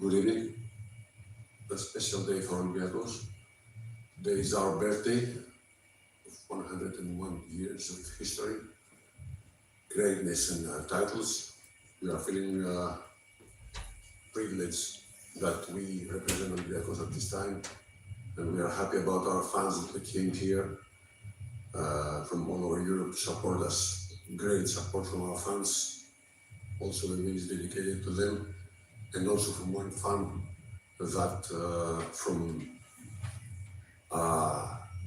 Good evening. A special day for Olympiacos. Today is our birthday of 101 years of history, greatness and titles. We are feeling privileged that we represent Olympiacos at this time, and we are happy about our fans that came here from all over Europe to support us. Great support from our fans. Also, the win is dedicated to them, and also from one fan that from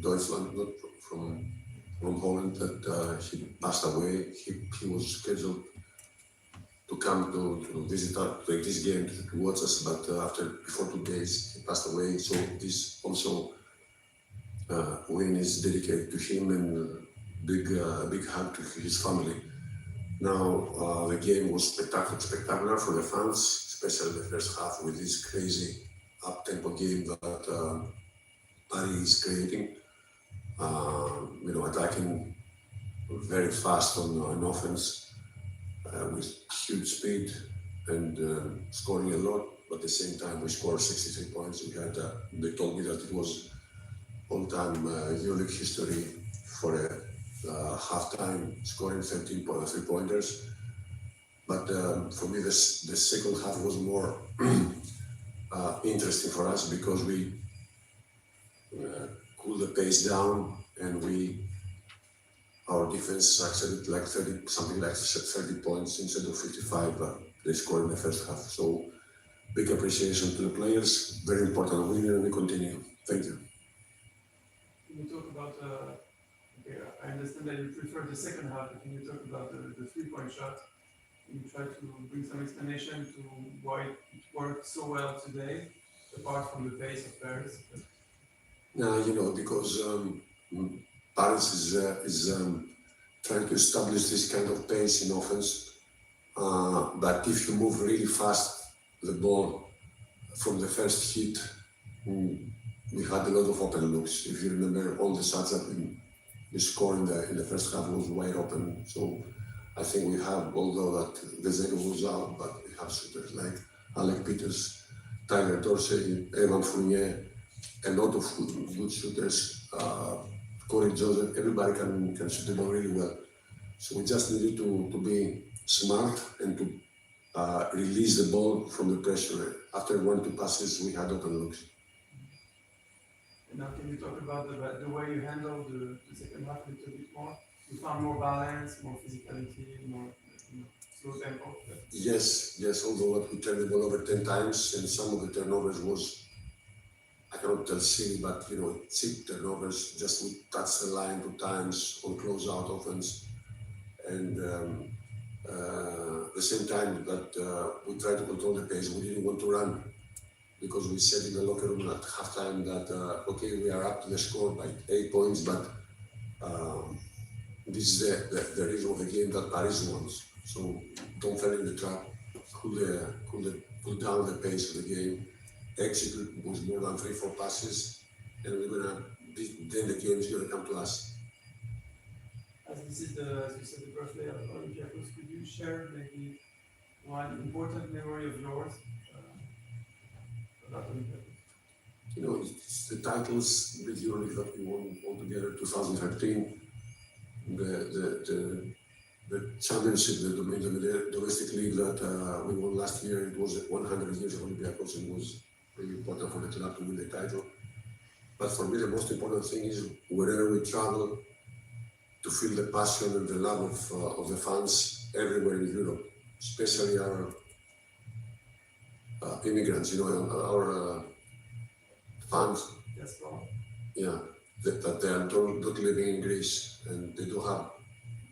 Deutschland, not from Holland, that he passed away. He was scheduled to come to visit us, to this game, to watch us, but before 2 days, he passed away. So this also win is dedicated to him, and big hug to his family. Now the game was spectacular for the fans, especially the first half with this crazy up-tempo game that Paris is creating. Attacking very fast on offense with huge speed and scoring a lot. But at the same time, we scored 63 points. They told me that it was all-time EuroLeague history for a half-time scoring 13 3-pointers. But for me, the second half was more interesting for us because we cooled the pace down, and our defense accepted like 30 points instead of 55 they scored in the first half. So big appreciation to the players, very important win, and we continue. Thank you. Can you talk about, I understand that you prefer the second half, but can you talk about the three-point shot? Can you try to bring some explanation to why it worked so well today, apart from the pace of Paris? Because Paris is trying to establish this kind of pace in offense. But if you move really fast the ball from the first hit, we had a lot of open looks. If you remember, all the shots that we scored in the first half was wide open. So I think we have, although that Vezego was out, but we have shooters like Alec Peters, Tyler Dorsey, Evan Fournier, a lot of good shooters, Corey Joseph, everybody can shoot the ball really well. So we just needed to be smart and to release the ball from the pressure. After 1-2 passes, we had open looks. And now can you talk about the way you handled the second half a little bit more? You found more balance, more physicality, more slow tempo? Yes, although we turned the ball over 10 times, and some of the turnovers was, I cannot tell silly, but cheap turnovers. Just we touched the line 2 times on close-out offense, and at the same time that we tried to control the pace. We didn't want to run because we said in the locker room at halftime that okay, we are up to the score by 8 points, but this is the reason of the game that Paris wants. So don't fall in the trap. Cool down the pace of the game. Execute with more than 3-4 passes, and then the game is going to come to us. As this is as you said, the birthday of Olympiacos, could you share maybe one important memory of yours about Olympiacos? It's the titles with EuroLeague that we won altogether 2013, the championship, the domestic league that we won last year. It was 100 years of Olympiacos, and was really important for the club to win the title. But for me, the most important thing is wherever we travel, to feel the passion and the love of the fans everywhere in Europe, especially our immigrants, our fans. Yes, well. Yeah, that they are not living in Greece, and they don't have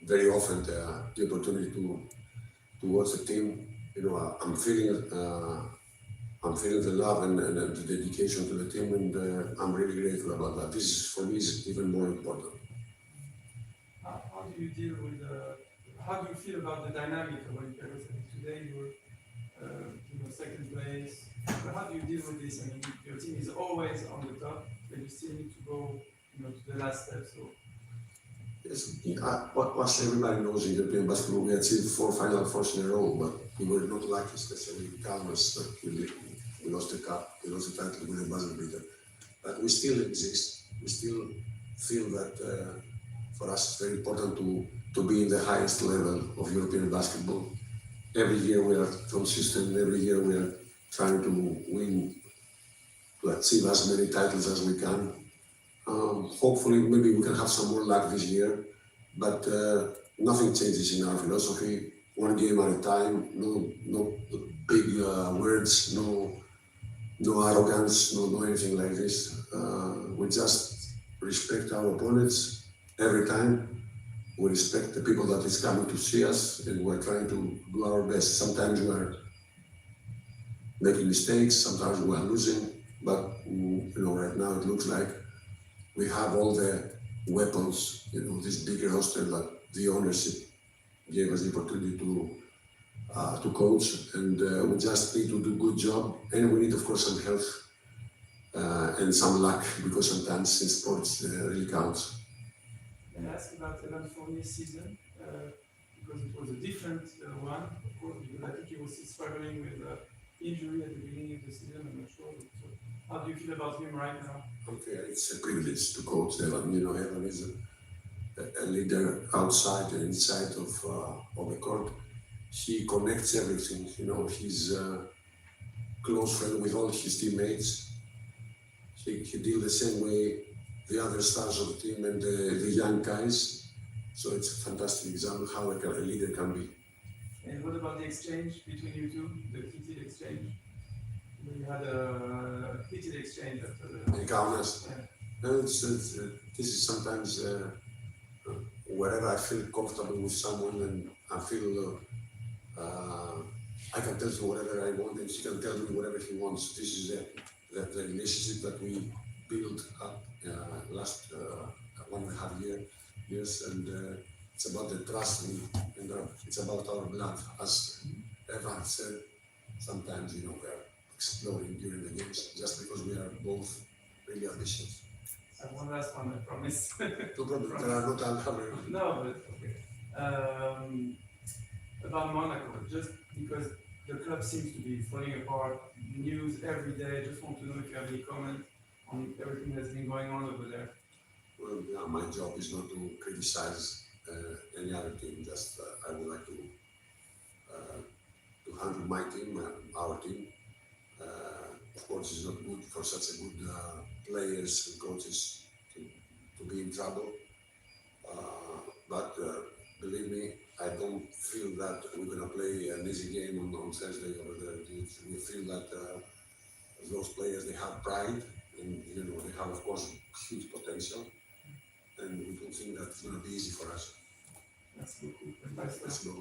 very often the opportunity to watch the team. I'm feeling the love and the dedication to the team, and I'm really grateful about that. This, for me, is even more important. How do you deal with how do you feel about the dynamic of Olympiacos? Today you're second place, but how do you deal with this? I mean, your team is always on the top, but you still need to go to the last step. So Yes, what everybody knows in European basketball, we achieved 4 Final Fours in a row, but we were not lucky, especially Calmas, that We lost the cup, we lost the title with the buzzer beater. But we still exist. We still feel that for us it's very important to be in the highest level of European basketball. Every year we are consistent, every year we are trying to win, to achieve as many titles as we can. Hopefully, maybe we can have some more luck this year, but nothing changes in our philosophy. One game at a time, no big words, no arrogance, no anything like this. We just respect our opponents every time. We respect the people that is coming to see us, and we're trying to do our best. Sometimes we are making mistakes, sometimes we are losing, but right now it looks like we have all the weapons, this big roster that the ownership gave us the opportunity to coach, and we just need to do a good job, and we need, of course, some health and some luck, because sometimes in sports really counts. Can I ask about Evan Fournier's season? Because it was a different one, of course, because I think he was struggling with injury at the beginning of the season, I'm not sure. So how do you feel about him right now? Okay, it's a privilege to coach Evan. Evan is a leader outside and inside of the court. He connects everything. He's a close friend with all his teammates. He deals the same way the other stars of the team and the young guys. So it's a fantastic example how a leader can be. And what about the exchange between you two, the heated exchange? You had a heated exchange after the... In Kaunas. Yeah. No, this is sometimes wherever I feel comfortable with someone and I feel I can tell him whatever I want and he can tell me whatever he wants. This is the relationship that we built up last 1.5 years, and it's about the trust and it's about our blood. As Evan said, sometimes we are exploring during the games just because we are both really ambitious. So one last one, I promise. No problem. There are not other. No, but okay. About Monaco, just because the club seems to be falling apart, news every day. Just want to know if you have any comment on everything that's been going on over there. Well, yeah, my job is not to criticize any other team. Just I would like to handle my team, our team. Of course, it's not good for such a good players and coaches to be in trouble. But believe me, I don't feel that we're going to play an easy game on Thursday over there. We feel that those players, they have pride, and they have, of course, huge potential, and we don't think that it's going to be easy for us. That's good. Let's go.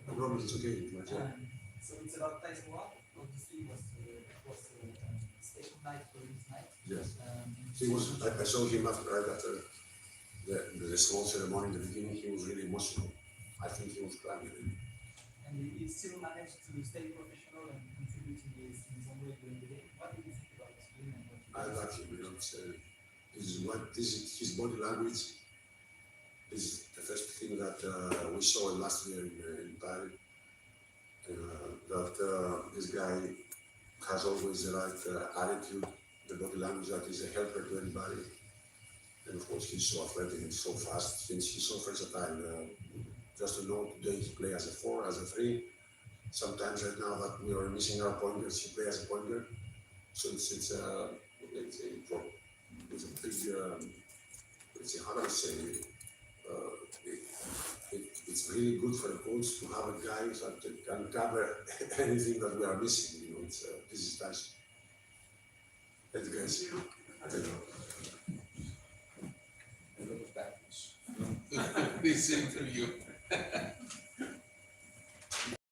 No problem, it's okay. My job. So it's about Tyson Walk. Obviously, it was a special night for his night. Yes. He was. I saw him right after the small ceremony in the beginning. He was really emotional. I think he was crying. And he still managed to stay professional and contribute in his own way during the game. What do you think about him? I like him. This is his body language. This is the first thing that we saw last year in Paris. That this guy has always the right attitude, the body language that is a helper to anybody. And of course, he's so athletic and so fast, and he's so versatile. Just to know, today he plays as a 4, as a 3. Sometimes right now that we are missing our pointers, he plays as a pointer. So it's a big, how do I say, it's really good for a coach to have a guy that can cover anything that we are missing. This is nice. Thank you guys. A lot of backwards. This interview.